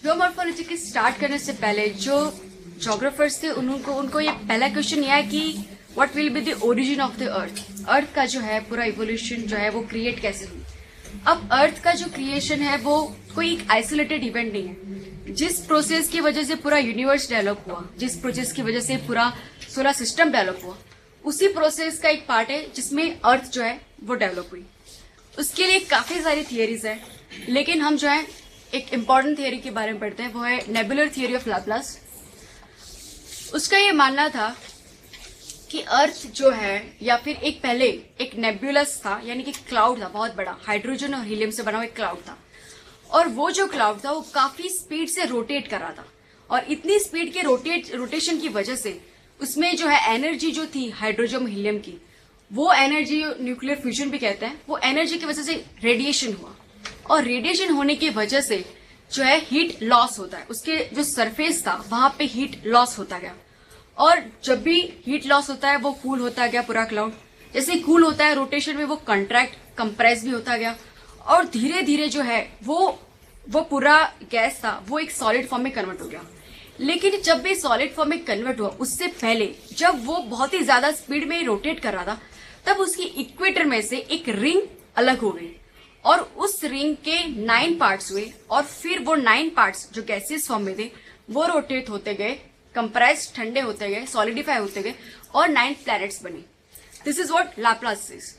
Geomorphology के start करने से पहले जो जोग्राफर्स थे उनको ये पहला क्वेश्चन ये है कि what will be the origin of the earth का जो है पूरा इवोल्यूशन जो है वो क्रिएट कैसे हुई। अब अर्थ का जो क्रिएशन है वो कोई एक आइसोलेटेड इवेंट नहीं है। जिस प्रोसेस की वजह से पूरा यूनिवर्स डेवलप हुआ, जिस प्रोसेस की वजह से पूरा सोलर सिस्टम डेवलप हुआ, उसी प्रोसेस का एक पार्ट है जिसमें अर्थ जो है वो डेवलप हुई। उसके लिए काफी सारी थियरीज है, लेकिन हम जो है एक इम्पॉर्टेंट थियरी के बारे में पढ़ते हैं, वो है नेबुलर थियरी ऑफ लाप्लास। उसका ये मानना था कि अर्थ जो है या फिर एक पहले एक नेबुलस था, यानी कि क्लाउड था बहुत बड़ा, हाइड्रोजन और हीलियम से बना हुआ एक क्लाउड था, और वो जो क्लाउड था वो काफी स्पीड से रोटेट कर रहा था, और इतनी स्पीड के रोटेशन की वजह से उसमें जो है एनर्जी जो थी हाइड्रोजन हीलियम की, वो एनर्जी न्यूक्लियर फ्यूजन भी कहते हैं, वो एनर्जी की वजह से रेडिएशन हुआ, और रेडिएशन होने की वजह से जो है हीट लॉस होता है, उसके जो सरफेस था वहां पे हीट लॉस होता गया, और जब भी हीट लॉस होता है वो कूल होता गया पूरा क्लाउड। जैसे कूल होता है रोटेशन में वो कंट्रैक्ट कंप्रेस भी होता गया, और धीरे धीरे जो है वो पूरा गैस था वो एक सॉलिड फॉर्म में कन्वर्ट हो गया। लेकिन जब भी सॉलिड फॉर्म में कन्वर्ट हुआ उससे पहले जब वो बहुत ही ज्यादा स्पीड में रोटेट कर रहा था, तब उसकी इक्वेटर में से एक रिंग अलग हो गई, और उस रिंग के 9 पार्ट्स हुए, और फिर वो 9 पार्ट्स जो गैसियस फॉर्म में थे वो रोटेट होते गए, कंप्रेस ठंडे होते गए, सॉलिडिफाई होते गए, और 9 प्लैनेट्स बने। This is what Laplace is.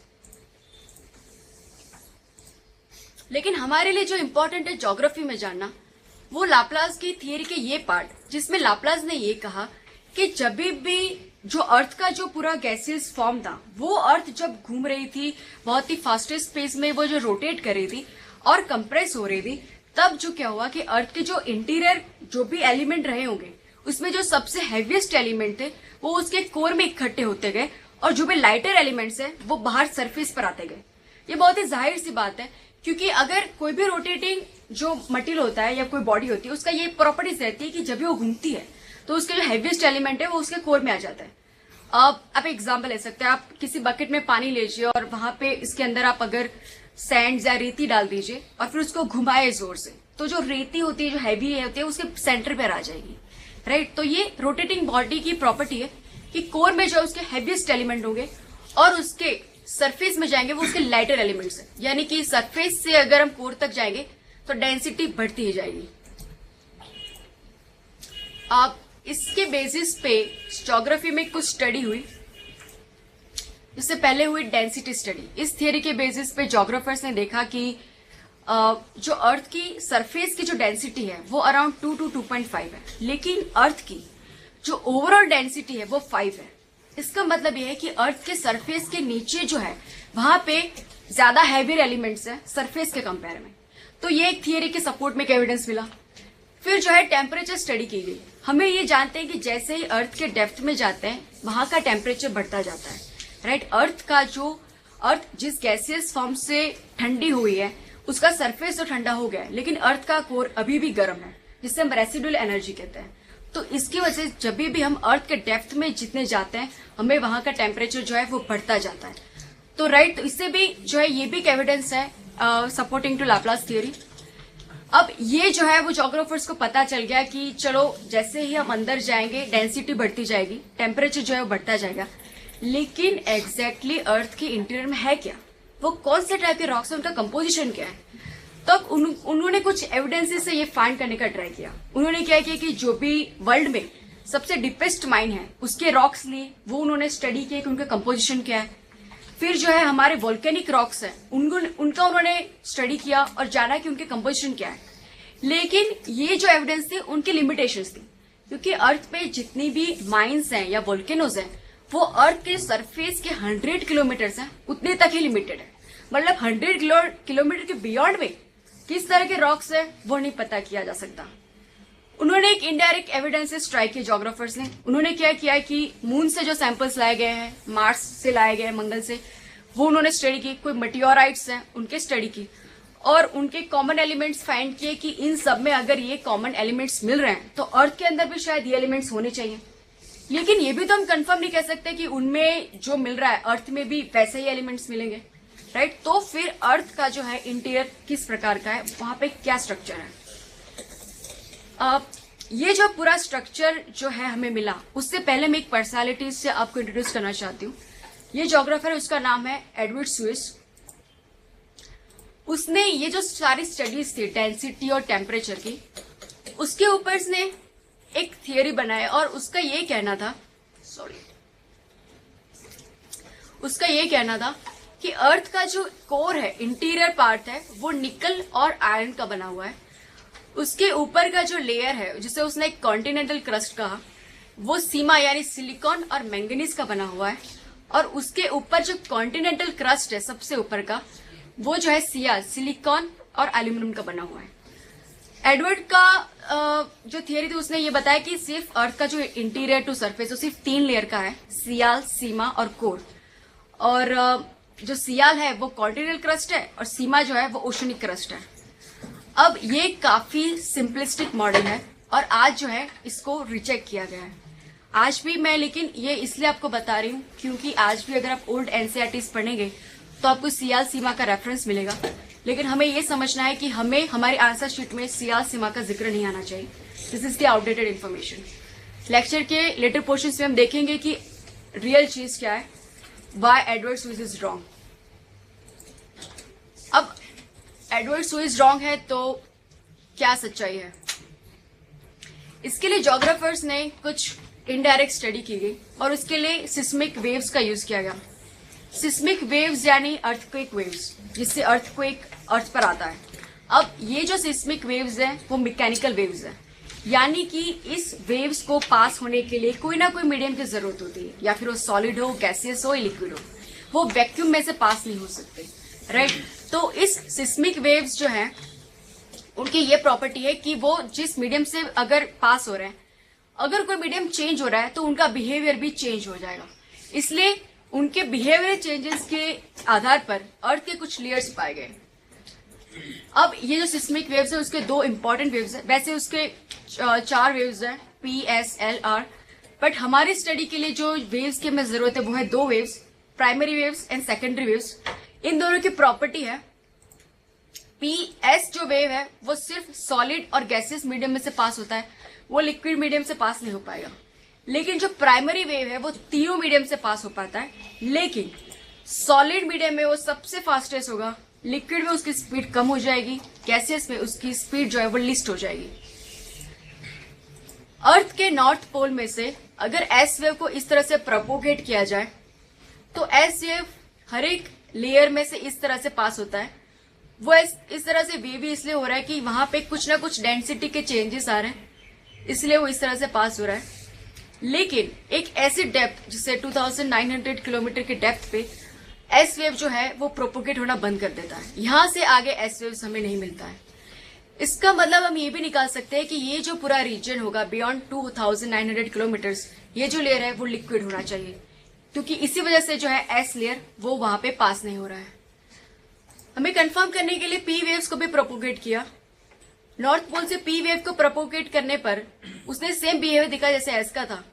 लेकिन हमारे लिए जो इंपॉर्टेंट है ज्योग्राफी में जानना, वो लाप्लास की थियरी के ये पार्ट जिसमें लाप्लास ने ये कहा कि जब भी जो अर्थ का जो पूरा गैसियस फॉर्म था, वो अर्थ जब घूम रही थी बहुत ही फास्टेस्ट स्पेस में, वो जो रोटेट कर रही थी और कंप्रेस हो रही थी, तब जो क्या हुआ कि अर्थ के जो इंटीरियर जो भी एलिमेंट रहे होंगे उसमें जो सबसे हैवीएस्ट एलिमेंट थे वो उसके कोर में इकट्ठे होते गए, और जो भी लाइटर एलिमेंट्स है वो बाहर सरफेस पर आते गए। ये बहुत ही जाहिर सी बात है, क्योंकि अगर कोई भी रोटेटिंग जो मटेरियल होता है या कोई बॉडी होती है, उसका ये प्रॉपर्टीज रहती है कि जब भी वो घूमती है तो उसके जो हैवीएस्ट एलिमेंट है वो उसके कोर में आ जाता है। अब आप एग्जाम्पल ले सकते हैं, आप किसी बकेट में पानी लीजिए और वहां पे इसके अंदर आप अगर सैंड या रेती डाल दीजिए और फिर उसको घुमाए जोर से, तो जो रेती होती है जो हैवी होती है उसके सेंटर पर आ जाएगी, राइट। तो ये रोटेटिंग बॉडी की प्रॉपर्टी है कि कोर में जो उसके हैवीएस्ट एलिमेंट होंगे और उसके सरफेस में जाएंगे वो उसके लाइटर एलिमेंट्स है, यानी कि सरफेस से अगर हम कोर तक जाएंगे तो डेंसिटी बढ़ती ही जाएगी। आप इसके बेसिस पे ज्योग्राफी में कुछ स्टडी हुई, इससे पहले हुई डेंसिटी स्टडी। इस थियरी के बेसिस पे ज्योग्राफर्स ने देखा कि जो अर्थ की सरफेस की जो डेंसिटी है वो अराउंड 2 to 2.5 है, लेकिन अर्थ की जो ओवरऑल डेंसिटी है वो 5 है। इसका मतलब यह है कि अर्थ के सरफेस के नीचे जो है वहां पे ज्यादा हैवियर एलिमेंट्स है सरफेस के कंपेयर में। तो ये एक थियरी के सपोर्ट में एविडेंस मिला। फिर जो है टेम्परेचर स्टडी की गई। हमें ये जानते हैं कि जैसे ही अर्थ के डेप्थ में जाते हैं वहां का टेम्परेचर बढ़ता जाता है, राइट। अर्थ जिस गैसियस फॉर्म से ठंडी हुई है उसका सरफेस तो ठंडा हो गया है, लेकिन अर्थ का कोर अभी भी गर्म है, जिससे हम रेसिडुअल एनर्जी कहते हैं। तो इसकी वजह से जब भी हम अर्थ के डेप्थ में जितने जाते हैं हमें वहां का टेम्परेचर जो है वो बढ़ता जाता है। तो राइट, तो इससे भी जो है ये भी एक एविडेंस है सपोर्टिंग टू लाप्लास थियरी। अब ये जो है वो ज्योग्राफर्स को पता चल गया कि चलो जैसे ही हम अंदर जाएंगे डेंसिटी बढ़ती जाएगी, टेम्परेचर जो है वो बढ़ता जाएगा, लेकिन एग्जैक्टली अर्थ के इंटीरियर में है क्या, वो कौन से टाइप के रॉक्स है, उनका कंपोजिशन क्या है। तब उन्होंने कुछ एविडेंसेस से ये फाइंड करने का ट्राई किया। उन्होंने क्या किया कि जो भी वर्ल्ड में सबसे डीपेस्ट माइन है उसके रॉक्स लिए वो उन्होंने स्टडी किया कि उनका कंपोजिशन क्या है। फिर जो है हमारे वोल्केनिक रॉक्स है उनका उन्होंने स्टडी किया और जाना कि उनके कंपोजिशन क्या है। लेकिन ये जो एविडेंस थी उनकी लिमिटेशंस थी, क्योंकि अर्थ पे जितनी भी माइन्स हैं या वोल्केनोज हैं वो अर्थ के सरफेस के 100 किलोमीटर हैं उतने तक ही लिमिटेड है। मतलब 100 किलोमीटर के बियॉन्ड में किस तरह के रॉक्स है वो नहीं पता किया जा सकता। उन्होंने एक इनडायरेक्ट एविडेंसेस ट्राई किए ज्योग्राफर्स ने। उन्होंने क्या किया कि मून से जो सैंपल्स लाए गए हैं, मार्स से लाए गए हैं, मंगल से, वो उन्होंने स्टडी की। कोई मेटियोराइट्स हैं उनके स्टडी की और उनके कॉमन एलिमेंट्स फाइंड किए कि इन सब में अगर ये कॉमन एलिमेंट्स मिल रहे हैं तो अर्थ के अंदर भी शायद ये एलिमेंट्स होने चाहिए। लेकिन ये भी तो हम कंफर्म नहीं कह सकते कि उनमें जो मिल रहा है अर्थ में भी वैसे ही एलिमेंट्स मिलेंगे, राइट। तो फिर अर्थ का जो है इंटीरियर किस प्रकार का है, वहां पे क्या स्ट्रक्चर है। ये जो पूरा स्ट्रक्चर जो है हमें मिला, उससे पहले मैं एक पर्सनालिटी से आपको इंट्रोड्यूस करना चाहती हूँ। ये ज्योग्राफर, उसका नाम है एडवर्ड स्विस। उसने ये जो सारी स्टडीज थी डेंसिटी और टेम्परेचर की, उसके ऊपर उसने एक थियरी बनाया और उसका ये कहना था कि अर्थ का जो कोर है, इंटीरियर पार्ट है, वो निकल और आयरन का बना हुआ है। उसके ऊपर का जो लेयर है, जिसे उसने एक कॉन्टिनेंटल क्रस्ट कहा, वो सीमा यानी सिलिकॉन और मैंगनीज का बना हुआ है। और उसके ऊपर जो कॉन्टिनेंटल क्रस्ट है सबसे ऊपर का, वो जो है सियाल, सिलिकॉन और एल्यूमिनियम का बना हुआ है। एडवर्ड का जो थियरी थी, उसने ये बताया कि सिर्फ अर्थ का जो इंटीरियर टू सरफेस, वो सिर्फ 3 लेयर का है, सियाल, सीमा और कोर। और जो सियाल है वो कॉन्टिनेंटल क्रस्ट है और सीमा जो है वो ओशनिक क्रस्ट है। अब ये काफी सिंपलिस्टिक मॉडल है और आज जो है इसको रिजेक्ट किया गया है। आज भी मैं लेकिन ये इसलिए आपको बता रही हूँ क्योंकि आज भी अगर आप ओल्ड एनसीईआरटीज पढ़ेंगे तो आपको सियाल सीमा का रेफरेंस मिलेगा, लेकिन हमें ये समझना है कि हमें हमारी आंसर शीट में सियाल सीमा का जिक्र नहीं आना चाहिए। This is the outdated information. Lecture के लेटर पोर्शन में हम देखेंगे कि रियल चीज क्या है, why Edward Suess is wrong. अब एडवर्ड स्विस रॉन्ग है तो क्या सच्चाई है? इसके लिए ज्योग्राफर्स ने कुछ इनडायरेक्ट स्टडी की गई और उसके लिए सिस्मिक वेव्स का यूज किया गया। सिस्मिक वेव्स यानी अर्थक्वेक वेव्स, जिससे अर्थक्वेक अर्थ पर आता है। अब ये जो सिस्मिक वेव्स हैं वो मैकेनिकल वेव्स हैं, यानी कि इस वेव्स को पास होने के लिए कोई ना कोई मीडियम की जरूरत होती है, या फिर वो सॉलिड हो, गैसियस हो या लिक्विड हो। वो वैक्यूम में से पास नहीं हो सकते, राइट। तो इस सिस्मिक वेव्स जो है उनकी ये प्रॉपर्टी है कि वो जिस मीडियम से अगर पास हो रहे हैं, अगर कोई मीडियम चेंज हो रहा है तो उनका बिहेवियर भी चेंज हो जाएगा। इसलिए उनके बिहेवियर चेंजेस के आधार पर अर्थ के कुछ लेयर्स पाए गए। अब ये जो सिस्मिक वेव्स है उसके 2 इंपॉर्टेंट वेव्स है, वैसे उसके 4 वेव्स है, P, S, L, R, but हमारी स्टडी के लिए जो वेव्स की हमें जरूरत है वो है 2 waves, primary waves and secondary waves. इन दोनों की प्रॉपर्टी है, पी एस जो वेव है वो सिर्फ सॉलिड और गैसियस मीडियम में से पास होता है, वो लिक्विड मीडियम से पास नहीं हो पाएगा। लेकिन जो प्राइमरी वेव है वो तीनों मीडियम से पास हो पाता है, लेकिन सॉलिड मीडियम में वो सबसे फास्टेस्ट होगा, लिक्विड में उसकी स्पीड कम हो जाएगी, गैसियस में उसकी स्पीड जो है वो लिस्ट हो जाएगी। अर्थ के नॉर्थ पोल में से अगर एस वेव को इस तरह से प्रोपोगेट किया जाए तो एस वेव हर एक लेयर में से इस तरह से पास होता है। वो इस तरह से वेवी इसलिए हो रहा है कि वहां पे कुछ ना कुछ डेंसिटी के चेंजेस आ रहे हैं, इसलिए वो इस तरह से पास हो रहा है। लेकिन एक ऐसी डेप्थ जिससे 2900 किलोमीटर की डेप्थ पे एस वेव जो है वो प्रोपोगेट होना बंद कर देता है। यहां से आगे एस वेव हमें नहीं मिलता है। इसका मतलब हम ये भी निकाल सकते हैं कि ये जो पूरा रीजन होगा बियॉन्ड 2900 किलोमीटर्स, ये जो लेयर है वो लिक्विड होना चाहिए, क्योंकि इसी वजह से जो है एस लेयर वो वहां पे पास नहीं हो रहा है। हमें कंफर्म करने के लिए पी वेव्स को भी प्रोपोगेट किया। नॉर्थ पोल से पी वेव को प्रोपोगेट करने पर उसने सेम बिहेवियर दिखा जैसे एस का था,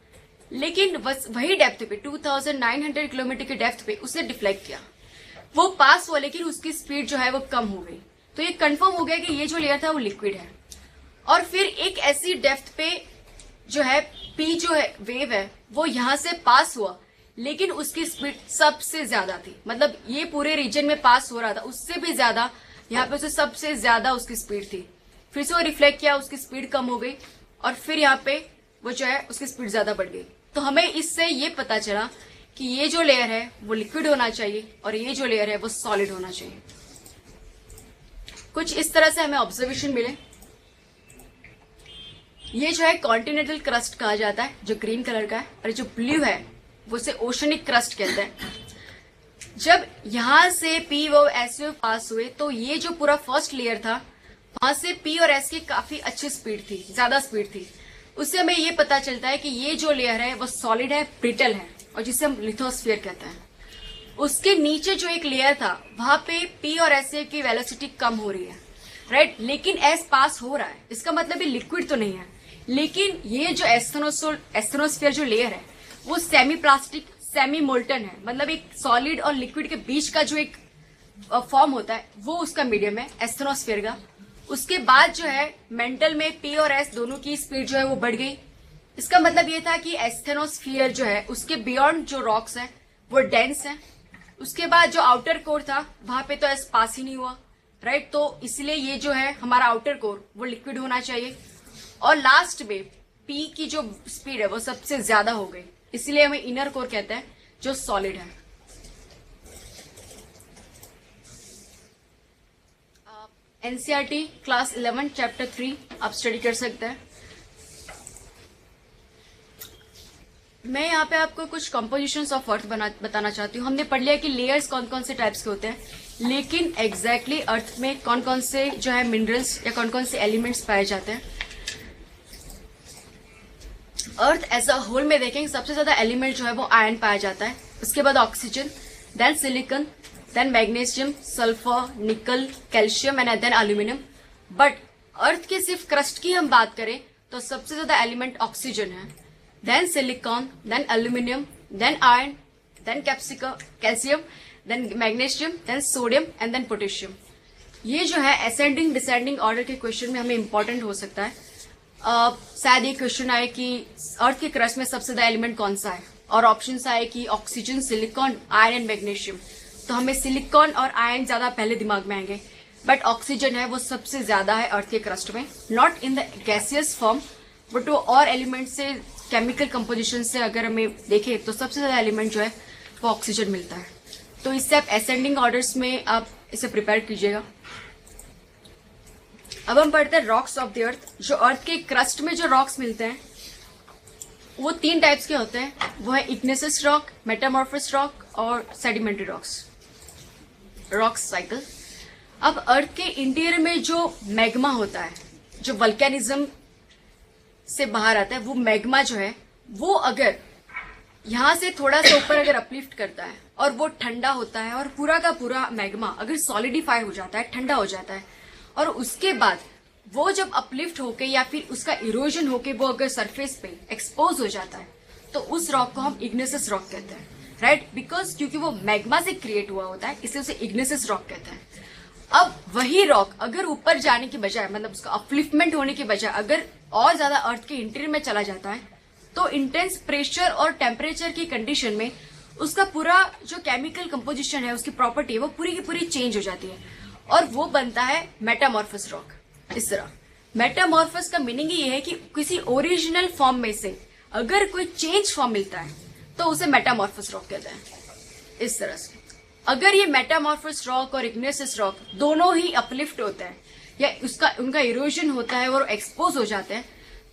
लेकिन बस वही डेप्थ पे 2900 किलोमीटर की डेप्थ पे उसने डिफ्लेक्ट किया। वो पास हुआ लेकिन उसकी स्पीड जो है वो कम हो गई। तो ये कंफर्म हो गया कि ये जो लेयर था वो लिक्विड है। और फिर एक ऐसी डेप्थ पे जो है पी जो है वेव है वो यहां से पास हुआ, लेकिन उसकी स्पीड सबसे ज्यादा थी। मतलब ये पूरे रीजन में पास हो रहा था, उससे भी ज्यादा यहाँ पे उसे सबसे ज्यादा उसकी स्पीड थी। फिर से वो रिफ्लेक्ट किया, उसकी स्पीड कम हो गई और फिर यहाँ पे वो जो है उसकी स्पीड ज्यादा बढ़ गई। तो हमें इससे ये पता चला कि ये जो लेयर है वो लिक्विड होना चाहिए और ये जो लेयर है वो सॉलिड होना चाहिए। कुछ इस तरह से हमें ऑब्जर्वेशन मिले। ये जो है कॉन्टिनेंटल क्रस्ट कहा जाता है, जो ग्रीन कलर का है, और जो ब्लू है वो उसे ओशनिक क्रस्ट कहते हैं। जब यहां से पी व एस वेव पास हुए तो ये जो पूरा फर्स्ट लेयर था वहां से पी और एस की काफी अच्छी स्पीड थी, ज्यादा स्पीड थी। उससे हमें ये पता चलता है कि ये जो लेयर है वो सॉलिड है, ब्रिटल है, और जिसे हम लिथोस्फीयर कहते हैं। उसके नीचे जो एक लेयर था वहां पे पी और एस की वेलोसिटी कम हो रही है, राइट, लेकिन एस पास हो रहा है। इसका मतलब ये लिक्विड तो नहीं है, लेकिन ये जो एस्थेनोस्फीयर जो लेयर है वो सेमी प्लास्टिक सेमी मोल्टन है। मतलब एक सॉलिड और लिक्विड के बीच का जो एक फॉर्म होता है वो उसका मीडियम है एस्थेनोस्फीयर का। उसके बाद जो है मेंटल में पी और एस दोनों की स्पीड जो है वो बढ़ गई। इसका मतलब ये था कि एस्थेनोस्फीयर जो है उसके बियॉन्ड जो रॉक्स है वो डेंस है। उसके बाद जो आउटर कोर था वहां पे तो एस पास ही नहीं हुआ, राइट। तो इसलिए ये जो है हमारा आउटर कोर वो लिक्विड होना चाहिए। और लास्ट में पी की जो स्पीड है वो सबसे ज्यादा हो गई, इसलिए हमें इनर कोर कहते हैं जो सॉलिड है। एनसीईआरटी क्लास 11 चैप्टर 3 आप स्टडी कर सकते हैं। मैं यहाँ पे आपको कुछ कंपोजिशंस ऑफ अर्थ बताना चाहती हूँ। हमने पढ़ लिया कि लेयर्स कौन कौन से टाइप्स के होते हैं, लेकिन एग्जैक्टली अर्थ में कौन कौन से जो है मिनरल्स या कौन कौन से एलिमेंट्स पाए जाते हैं। अर्थ एज अ होल में देखेंगे सबसे ज्यादा एलिमेंट जो है वो आयरन पाया जाता है, उसके बाद oxygen, then silicon, then magnesium, sulphur, nickel, calcium and then aluminium. But earth के सिर्फ क्रस्ट की हम बात करें तो सबसे ज्यादा एलिमेंट ऑक्सीजन है, then silicon, then aluminium, then iron, then calcium, then magnesium, then sodium and then potassium. ये जो है असेंडिंग डिसेंडिंग ऑर्डर के क्वेश्चन में हमें इंपॉर्टेंट हो सकता है। शायद ये क्वेश्चन आए कि अर्थ के क्रस्ट में सबसे ज्यादा एलिमेंट कौन सा है, और ऑप्शन आए कि oxygen, silicon, iron and magnesium. तो हमें सिलिकॉन और आयरन ज्यादा पहले दिमाग में आएंगे, बट ऑक्सीजन है वो सबसे ज्यादा है अर्थ के क्रस्ट में, not in the gaseous form but वो और एलिमेंट से केमिकल कंपोजिशन से अगर हमें देखें तो सबसे ज्यादा एलिमेंट जो है वो ऑक्सीजन मिलता है। तो इससे आप असेंडिंग ऑर्डर्स में आप इसे प्रिपेयर कीजिएगा। अब हम पढ़ते हैं रॉक्स ऑफ द अर्थ। जो अर्थ के क्रस्ट में जो रॉक्स मिलते हैं वो 3 टाइप्स के होते हैं, वो है इग्नेसियस रॉक, मेटामॉर्फस रॉक और सेडिमेंट्री रॉक्स साइकिल। अब अर्थ के इंटीरियर में जो मैग्मा होता है, जो वल्केनिज्म से बाहर आता है, वो मैग्मा जो है वो अगर यहां से थोड़ा सा ऊपर अगर अपलिफ्ट करता है और वो ठंडा होता है और पूरा का पूरा मैग्मा अगर सॉलिडिफाई हो जाता है, ठंडा हो जाता है, और उसके बाद वो जब अपलिफ्ट होके या फिर उसका इरोजन होके वो अगर सरफेस पे एक्सपोज हो जाता है तो उस रॉक को हम इग्नेसियस रॉक कहते हैं, राइट। बिकॉज क्योंकि वो मैग्मा से क्रिएट हुआ होता है इसलिए उसे इग्नेसियस रॉक कहते हैं। अब वही रॉक अगर ऊपर जाने की बजाय, मतलब उसका अपलिफ्टमेंट होने की बजाय अगर और ज्यादा अर्थ के इंटीरियर में चला जाता है तो इंटेंस प्रेशर और टेम्परेचर की कंडीशन में उसका पूरा जो केमिकल कंपोजिशन है, उसकी प्रॉपर्टी है, वो पूरी की पूरी चेंज हो जाती है और वो बनता है मेटामॉर्फस रॉक। इस तरह मेटामॉर्फस का मीनिंग ये है कि किसी ओरिजिनल फॉर्म में से अगर कोई चेंज फॉर्म मिलता है तो उसे मेटामॉर्फस रॉक कहते हैं। इस तरह से अगर ये मेटामॉर्फस रॉक और इग्नेसियस रॉक दोनों ही अपलिफ्ट होते हैं या उनका इरोजन होता है और एक्सपोज हो जाते हैं,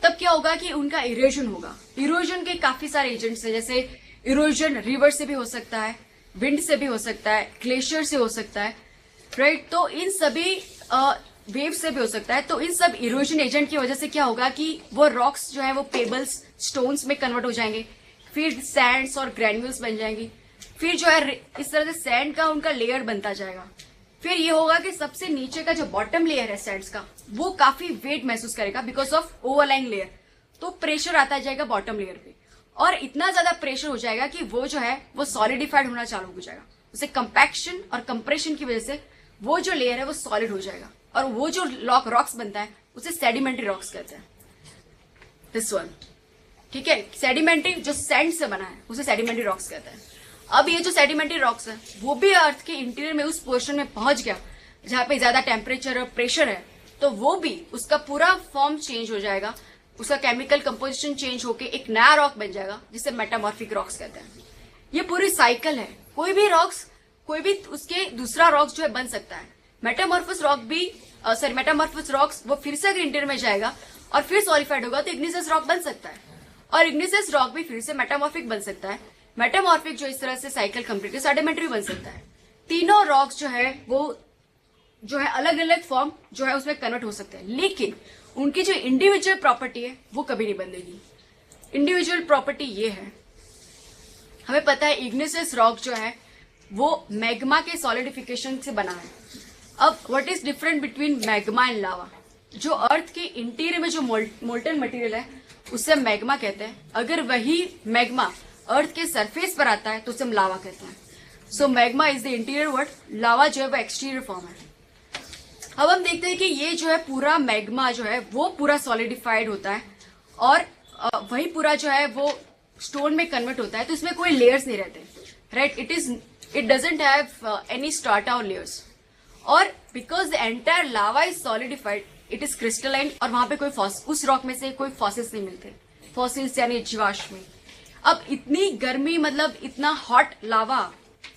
तब क्या होगा कि उनका इरोजन होगा। इरोजन के काफी सारे एजेंट्स हैं, जैसे इरोजन रिवर से भी हो सकता है, विंड से भी हो सकता है, ग्लेशियर से हो सकता है, राइट। तो इन सभी वेव से भी हो सकता है। तो इन सब इरोजन एजेंट की वजह से क्या होगा कि वो रॉक्स जो है वो पेबल्स, स्टोन्स में कन्वर्ट हो जाएंगे, फिर सैंड्स और ग्रैन्यूल्स बन जाएंगी, फिर जो है इस तरह से सैंड का उनका लेयर बनता जाएगा। फिर ये होगा कि सबसे नीचे का जो बॉटम लेयर है सैंड्स का वो काफी वेट महसूस करेगा बिकॉज ऑफ ओवरलाइंग लेयर। तो प्रेशर आता जाएगा बॉटम लेयर पे और इतना ज्यादा प्रेशर हो जाएगा कि वो जो है वो सॉलिडिफाइड होना चालू हो जाएगा। उसे कंपैक्शन और कंप्रेशन की वजह से वो जो लेयर है वो सॉलिड हो जाएगा और वो जो रॉक्स बनता है उसे सेडिमेंट्री रॉक्स कहते हैं। दिस वन, ठीक है। सेडिमेंट्री जो सैंड से बना है उसे सेडिमेंट्री रॉक्स कहते हैं। अब ये जो सेडिमेंट्री रॉक्स है वो भी अर्थ के इंटीरियर में उस पोर्शन में पहुंच गया जहां पे ज्यादा टेम्परेचर और प्रेशर है, तो वो भी उसका पूरा फॉर्म चेंज हो जाएगा, उसका केमिकल कंपोजिशन चेंज होके एक नया रॉक बन जाएगा जिसे मेटामॉर्फिक रॉक्स कहते हैं। ये पूरी साइकिल है। कोई भी रॉक्स, कोई भी उसके दूसरा रॉक्स जो है बन सकता है। मेटामॉर्फस रॉक भी मेटामॉर्फस रॉक्स वो फिर से अगर इंटीरियर में जाएगा और फिर सॉलिफाइड होगा तो इग्निशियस रॉक बन सकता है और इग्निशियस रॉक भी फिर से मेटामॉर्फिक बन सकता है। मेटामॉर्फिक जो इस तरह से साइकिल कंप्लीट सेडिमेंट्री बन सकता है। तीनों रॉक्स जो है वो जो है अलग अलग फॉर्म जो है उसमें कन्वर्ट हो सकते हैं, लेकिन उनकी जो इंडिविजुअल प्रॉपर्टी है वो कभी नहीं बदलेगी। इंडिविजुअल प्रॉपर्टी ये है, हमें पता है इग्निशियस रॉक जो है वो मैग्मा के सॉलिडिफिकेशन से बना है। अब what is different between magma and lava? जो अर्थ के इंटीरियर में जो मोल्टन मटेरियल है उसे हम मैग्मा कहते हैं। अगर वही मैग्मा अर्थ के सरफेस पर आता है तो उसे हम लावा कहते हैं। So magma is the interior word, lava जो है वो एक्सटीरियर फॉर्म है। अब हम देखते हैं कि ये जो है पूरा मैग्मा जो है वो पूरा सॉलिडिफाइड होता है और वही पूरा जो है वो स्टोन में कन्वर्ट होता है, तो इसमें कोई लेयर्स नहीं रहते, right? It doesn't have any strata और लेयर्स, और because the entire lava is solidified it is crystalline, और वहां पे कोई उस रॉक में से कोई फॉसिल्स नहीं मिलते, फॉसिल्स यानी जीवाश्म। अब इतनी गर्मी, मतलब इतना हॉट लावा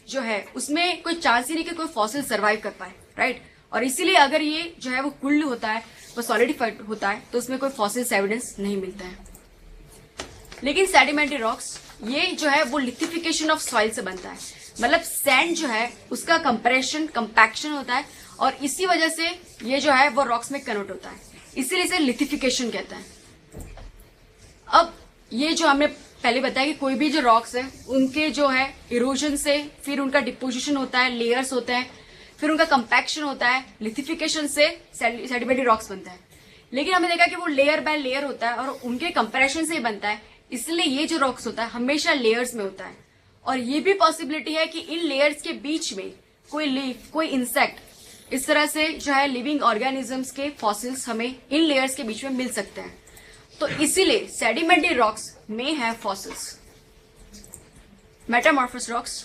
जो है उसमें कोई चांस ही नहीं कि कोई फॉसिल सर्वाइव कर पाए, राइट? और इसीलिए अगर ये जो है वो कूल्ड होता है, वो सॉलिडिफाइड होता है, तो उसमें कोई फॉसिल्स एविडेंस नहीं मिलता है। लेकिन सेडिमेंट्री रॉक्स ये जो है वो लिथिफिकेशन ऑफ सॉइल से बनता है, मतलब सैंड जो है उसका कंप्रेशन कंपैक्शन होता है और इसी वजह से ये जो है वो रॉक्स में कन्वर्ट होता है, इसीलिए इसे लिथिफिकेशन कहता है। अब ये जो हमने पहले बताया कि कोई भी जो रॉक्स है उनके जो है इरोजन से फिर उनका डिपोजिशन होता है, लेयर्स होते हैं, फिर उनका कंपैक्शन होता है, लिथिफिकेशन से सेडिमेंट्री रॉक्स बनता है। लेकिन हमने देखा कि वो लेयर बाय लेयर होता है और उनके कंपैरेशन से ही बनता है, इसलिए ये जो रॉक्स होता है हमेशा लेयर्स में होता है। और ये भी पॉसिबिलिटी है कि इन लेयर्स के बीच में कोई लीफ, कोई इंसेक्ट, इस तरह से जो है लिविंग ऑर्गेनिजम्स के फॉसिल्स हमें इन लेयर्स के बीच में मिल सकते हैं। तो इसीलिए सेडिमेंट्री रॉक्स में have fossils. Metamorphous rocks,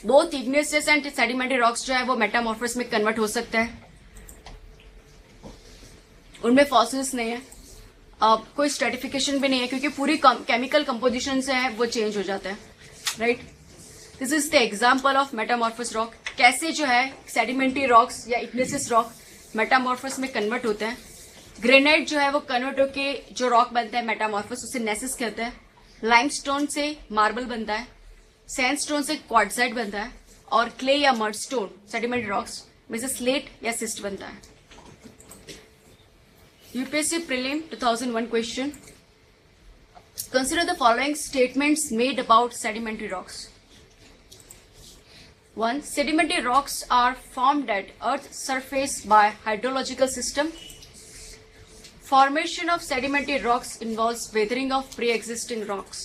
both igneous and sedimentary rocks जो है वो मेटामॉर्फस में कन्वर्ट हो सकते हैं, उनमें फॉसिल्स नहीं है, कोई स्ट्रेटिफिकेशन भी नहीं है क्योंकि पूरी केमिकल कंपोजिशन से है वो चेंज हो जाता है, right? This is the example of metamorphous rock, कैसे जो है सेडिमेंट्री रॉक्स या इग्नेशियस रॉक मेटामॉर्फस में कन्वर्ट होते हैं। ग्रेनाइट जो है वो कन्वर्ट होके जो रॉक बनता है मेटामॉर्फस, उसे नेसिस कहते हैं। लाइमस्टोन से मार्बल बनता है, सैंडस्टोन से क्वार्टजाइट बनता है, और क्ले या मडस्टोन सेडिमेंट्री रॉक्स में से स्लेट या सिस्ट बनता है। UPSC prelim 2001 question, consider the following statements made about sedimentary rocks. 1. Sedimentary rocks are formed at Earth's surface by hydrological system. Formation of sedimentary rocks involves weathering of pre-existing rocks.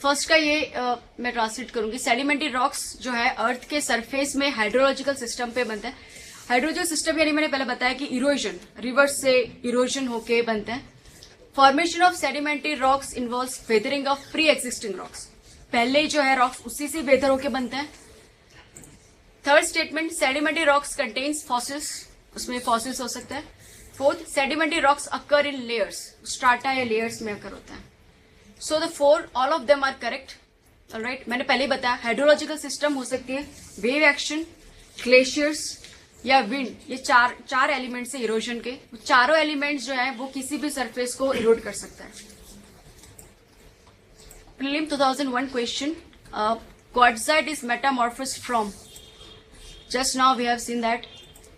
First का ये मैं translate करूंगी। Sedimentary rocks जो है अर्थ के surface में hydrological system पे बनते हैं। हाइड्रोलॉजिकल सिस्टम यानी मैंने पहले बताया कि इरोजन, रिवर्स से इरोजन होके बनते हैं। Formation of sedimentary rocks involves weathering of pre existing rocks, पहले जो है रॉक्स उसी से वेदर होके बनते हैं। Third statement, sedimentary rocks contains fossils, उसमें फॉसिल्स हो सकते हैं। Fourth, sedimentary rocks occur in layers, strata या लेयर्स में अकर होता है। So the four, all of them are correct, alright. मैंने पहले ही बताया हाइड्रोलॉजिकल सिस्टम हो सकती है, वेव एक्शन, ग्लेशियर्स या विंड, ये चार एलिमेंट्स है इरोजन के। चारों एलिमेंट्स जो है वो किसी भी सरफेस को इरोड कर सकता है। Prelim 2001 question, quartzite is metamorphous from, just now we have seen that,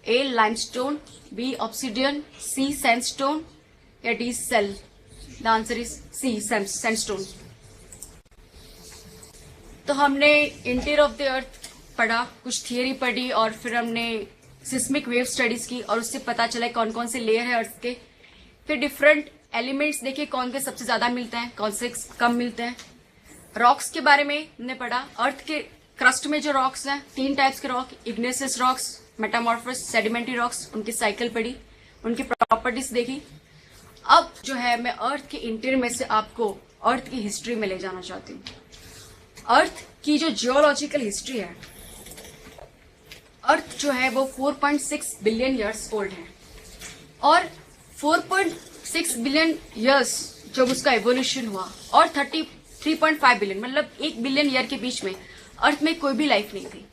A limestone, B obsidian, C sandstone या D cell. The answer is C sandstone. तो हमने इंटीरियर ऑफ द अर्थ पढ़ा, कुछ थियरी पढ़ी और फिर हमने सिस्मिक वेव स्टडीज की और उससे पता चला कौन कौन से लेयर है अर्थ के। फिर डिफरेंट एलिमेंट्स देखे कौन के सबसे ज्यादा मिलते हैं, कौन से कम मिलते हैं। रॉक्स के बारे में हमने पढ़ा, अर्थ के क्रस्ट में जो रॉक्स हैं, 3 टाइप्स के rock, igneous rocks, metamorphous, sedimentary rocks, उनकी साइकिल पढ़ी, उनकी प्रॉपर्टीज देखी। अब जो है मैं अर्थ के इंटीरियर में से आपको अर्थ की हिस्ट्री में ले जाना चाहती हूँ। अर्थ की जो जियोलॉजिकल हिस्ट्री है, अर्थ जो है वो 4.6 बिलियन ईयर्स ओल्ड है और 4.6 बिलियन ईयर्स जब उसका एवोल्यूशन हुआ और 3.5 बिलियन मतलब 1 बिलियन ईयर के बीच में अर्थ में कोई भी लाइफ नहीं थी।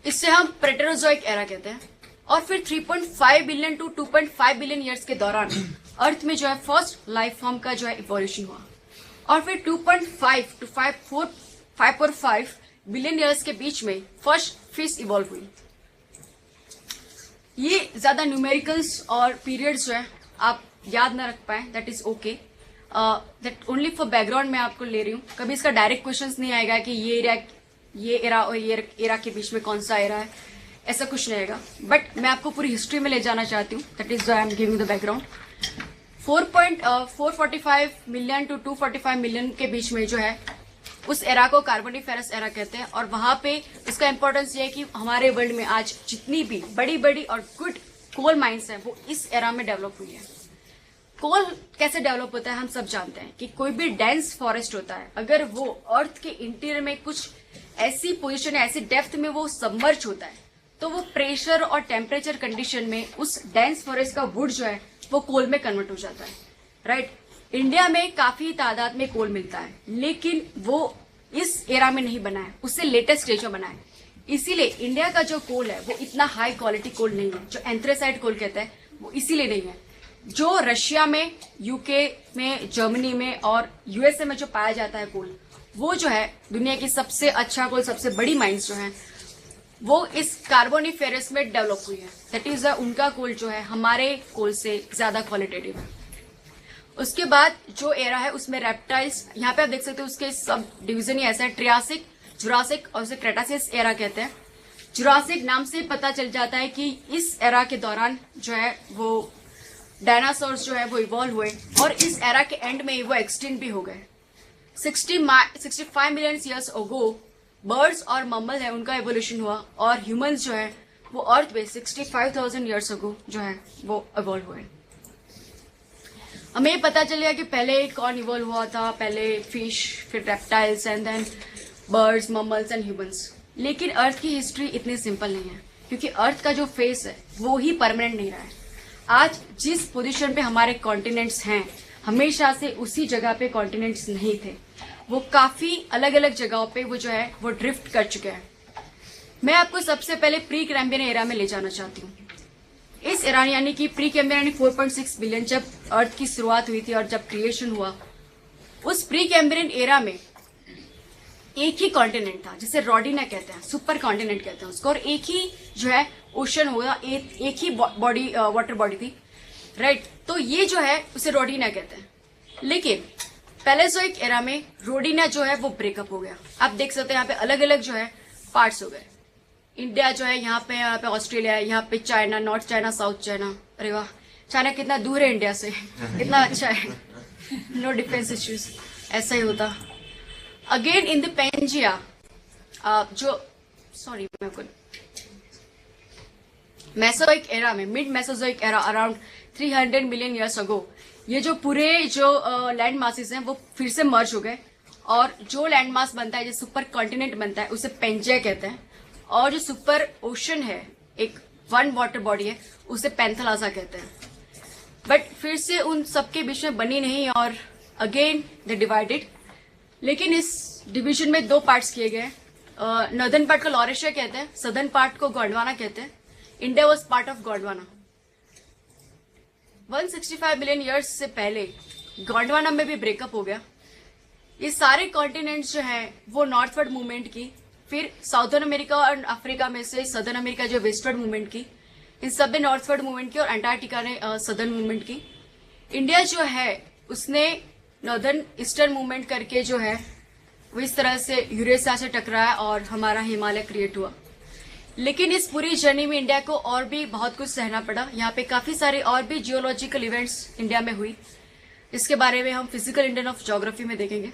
इससे हम प्रेटेरोजोइक एरा कहते हैं। और फिर 3.5 बिलियन टू 2.5 बिलियन ईयर्स के दौरान अर्थ में जो है फर्स्ट लाइफ फॉर्म का जो है इवोल्यूशन हुआ और फिर 2.5 टू 5.5 बिलियन ईयर्स के बीच में फर्स्ट फिश इवॉल्व हुई। ये ज्यादा न्यूमेरिकल्स और पीरियड्स जो है आप याद ना रख पाए, that is okay, that only for background में आपको ले रही हूँ। कभी इसका डायरेक्ट क्वेश्चन नहीं आएगा कि ये एरा और ये एरा के बीच में कौन सा एरा है, ऐसा कुछ नहीं आएगा। बट मैं आपको पूरी हिस्ट्री में ले जाना चाहती हूँ, that is I am giving the background. 4.445 million to 245 million के बीच में जो है उस एरा को कार्बोनिफेरस एरा कहते हैं। और वहां पे इसका इंपॉर्टेंस ये है कि हमारे वर्ल्ड में आज जितनी भी बड़ी बड़ी और गुड कोल माइंस हैं वो इस एरा में डेवलप हुई है। कोल कैसे डेवलप होता है हम सब जानते हैं कि कोई भी डेंस फॉरेस्ट होता है, अगर वो अर्थ के इंटीरियर में कुछ ऐसी पोजीशन है, ऐसी डेप्थ में वो सबमर्ज होता है, तो वो प्रेशर और टेम्परेचर कंडीशन में उस डेंस फॉरेस्ट का वुड जो है वो कोल में कन्वर्ट हो जाता है, राइट। इंडिया में काफी तादाद में कोल मिलता है, लेकिन वो इस एरा में नहीं बना है, उससे लेटेस्ट स्टेज में बना है। इसीलिए इंडिया का जो कोल है वो इतना हाई क्वालिटी कोल नहीं है, जो एंथ्रेसाइट कोल कहते हैं वो इसीलिए नहीं है। जो रशिया में, यूके में, जर्मनी में और यूएसए में जो पाया जाता है कोल, वो जो है दुनिया की सबसे अच्छा कोल, सबसे बड़ी माइंस जो है वो इस कार्बोनिफेरस में डेवलप हुई है। दैट इज उनका कोल जो है हमारे कोल से ज्यादा क्वालिटेटिव है। उसके बाद जो एरा है उसमें रेप्टाइल्स, यहाँ पे आप देख सकते हो उसके सब डिवीजन ही ऐसा है, ट्रियासिक, जुरासिक और उसे क्रेटासियस एरा कहते हैं। जुरासिक नाम से पता चल जाता है कि इस एरा के दौरान जो है वो डायनासोर्स जो है वो इवॉल्व हुए और इस एरा के एंड में वो एक्सटिंक्ट भी हो गए। 65 मिलियन ईयर्स अगो बर्ड्स और मम्मल है उनका एवोल्यूशन हुआ और ह्यूमंस जो है वो अर्थ पे 65,000 ईयर्स अगो जो है वो इवॉल्व हुए। हमें पता चलेगा कि पहले कौन इवॉल्व हुआ था, पहले फिश, फिर reptiles and then birds, mammals and humans. लेकिन अर्थ की हिस्ट्री इतनी सिंपल नहीं है, क्योंकि अर्थ का जो फेस है वो ही परमानेंट नहीं रहा है। आज जिस पोजीशन पे हमारे कॉन्टिनेंट्स हैं, हमेशा से उसी जगह पे कॉन्टिनेंट्स नहीं थे, वो काफी अलग अलग जगहों पे वो जो है वो ड्रिफ्ट कर चुके हैं। मैं आपको सबसे पहले प्री कैम्ब्रियन एरा में ले जाना चाहती हूँ। इस एरा यानी कि प्री कैम्ब्रियन 4.6 बिलियन जब अर्थ की शुरुआत हुई थी और जब क्रिएशन हुआ, उस प्री कैम्ब्रियन एरा में एक ही कॉन्टिनेंट था जिसे रोडिना कहते हैं, सुपर कॉन्टिनेंट कहते हैं उसको, और एक ही जो है ओशन हुआ, एक ही बॉडी, वाटर बॉडी थी, राइट। तो ये जो है उसे रोडिना कहते हैं। लेकिन पैलेसोइक एरा में रोडिना जो है वो ब्रेकअप हो गया। आप देख सकते हैं यहाँ पे अलग अलग जो है पार्ट्स हो गए। इंडिया जो है यहाँ पे ऑस्ट्रेलिया है, यहाँ पे China, north China, south China. अरे वाह, चाइना कितना दूर है इंडिया से, कितना अच्छा है, नो डिफेंस इश्यूज, ऐसा ही होता। अगेन इन द पेंजिया जो मेसोजोइक एरा में, mid Mesozoic era around 300 million years ago, ये जो पूरे जो लैंड मासेस हैं वो फिर से मर्ज हो गए और जो लैंड मास बनता है, जो सुपर कॉन्टिनेंट बनता है, उसे पेंजिया कहते हैं। और जो सुपर ओशन है, एक वन वाटर बॉडी है, उसे पैंथलासा कहते हैं। बट फिर से उन सबके बीच में बनी नहीं और अगेन दे डिवाइडेड। लेकिन इस डिवीजन में दो पार्ट्स किए गए। नॉर्दर्न पार्ट को लॉरेशिया कहते हैं, सदर्न पार्ट को गोंडवाना कहते हैं। India was part of Gondwana. 165 million years से पहले गोंडवाना में भी ब्रेकअप हो गया। ये सारे कॉन्टिनेंट्स जो हैं वो नॉर्थवर्ड मूवमेंट की, फिर साउथर्न अमेरिका और अफ्रीका में से सदर्न अमेरिका जो वेस्टवर्ड मूवमेंट की, इन सब ने नॉर्थवर्ड मूवमेंट की और अंटार्कटिका ने सदर्न मूवमेंट की। इंडिया जो है उसने नॉर्दर्न ईस्टर्न मूवमेंट करके जो है वो इस तरह से यूरेशिया से टकराया और हमारा हिमालय क्रिएट हुआ। लेकिन इस पूरी जर्नी में इंडिया को और भी बहुत कुछ सहना पड़ा। यहाँ पे काफी सारे और भी जियोलॉजिकल इवेंट्स इंडिया में हुई, इसके बारे में हम फिजिकल इंडियन ऑफ ज्योग्राफी में देखेंगे।